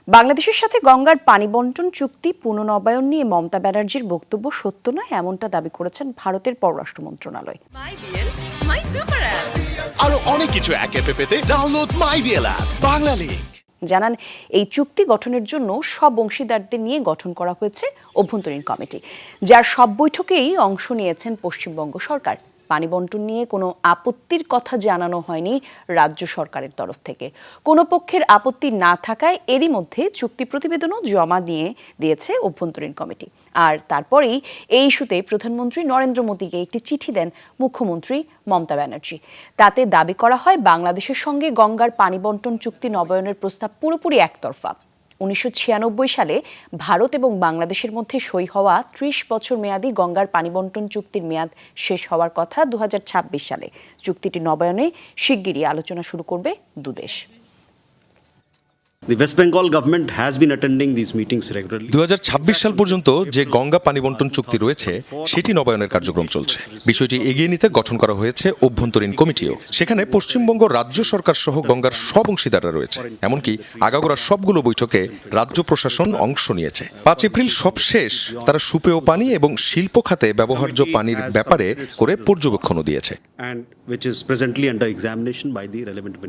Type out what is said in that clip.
বাংলাদেশের সাথে গঙ্গার পানি বন্টন চুক্তি পুনর্নবায়ন নিয়ে মমতা ব্যানার্জির বক্তব্য সত্য নয়, এমনটা দাবি করেছেন ভারতের পররাষ্ট্র মন্ত্রণালয়। আরো অনেক কিছু এক অ্যাপে পেতে ডাউনলোড মাইবিএল অ্যাপ বাংলা লিংক। জানান, এই চুক্তি গঠনের জন্য সব অংশীদারদের নিয়ে গঠন করা হয়েছে অভ্যন্তরীণ কমিটি, যার সব বৈঠকেই অংশ নিয়েছেন পশ্চিমবঙ্গ সরকার। পানি বন্টন নিয়ে কোনো আপত্তির কথা জানানো হয়নি রাজ্য সরকারের তরফ থেকে। কোনো পক্ষের আপত্তি না থাকায় এরই মধ্যে চুক্তি প্রতিবেদনও জমা দিয়েছে অভ্যন্তরীণ কমিটি। আর তারপরেই এই ইস্যুতে প্রধানমন্ত্রী নরেন্দ্র মোদীকে একটি চিঠি দেন মুখ্যমন্ত্রী মমতা ব্যানার্জি। তাতে দাবি করা হয়, বাংলাদেশের সঙ্গে গঙ্গার পানি বন্টন চুক্তি নবায়নের প্রস্তাব পুরোপুরি একতরফা। 1996 সালে ভারত এবং বাংলাদেশের মধ্যে সই হওয়া 30 বছর মেয়াদী গঙ্গার পানি বন্টন চুক্তির মেয়াদ শেষ হওয়ার কথা 2026 সালে। চুক্তিটি নবায়নে শিগগিরই আলোচনা শুরু করবে দুদেশ। The West Bengal government has been attending these meetings regularly. 2026 সাল পর্যন্ত যে গঙ্গা পানি বন্টন চুক্তি রয়েছে সেটি নবায়নের কার্যক্রম চলছে। বিষয়টি এগিয়ে নিতে গঠন করা হয়েছে অভ্যন্তরীণ কমিটিও। সেখানে পশ্চিমবঙ্গ রাজ্য সরকার সহ গঙ্গার সব অংশীদাররা রয়েছে। এমনকি আগাগোড়া সবগুলো বৈঠকে রাজ্য প্রশাসন অংশ নিয়েছে। 5 এপ্রিল সব শেষ, তারা সুপেয় পানি এবং শিল্প খাতে ব্যবহার্য পানির ব্যাপারে করে পর্যবেক্ষণও দিয়েছে। And which is presently under examination by the relevant ministry.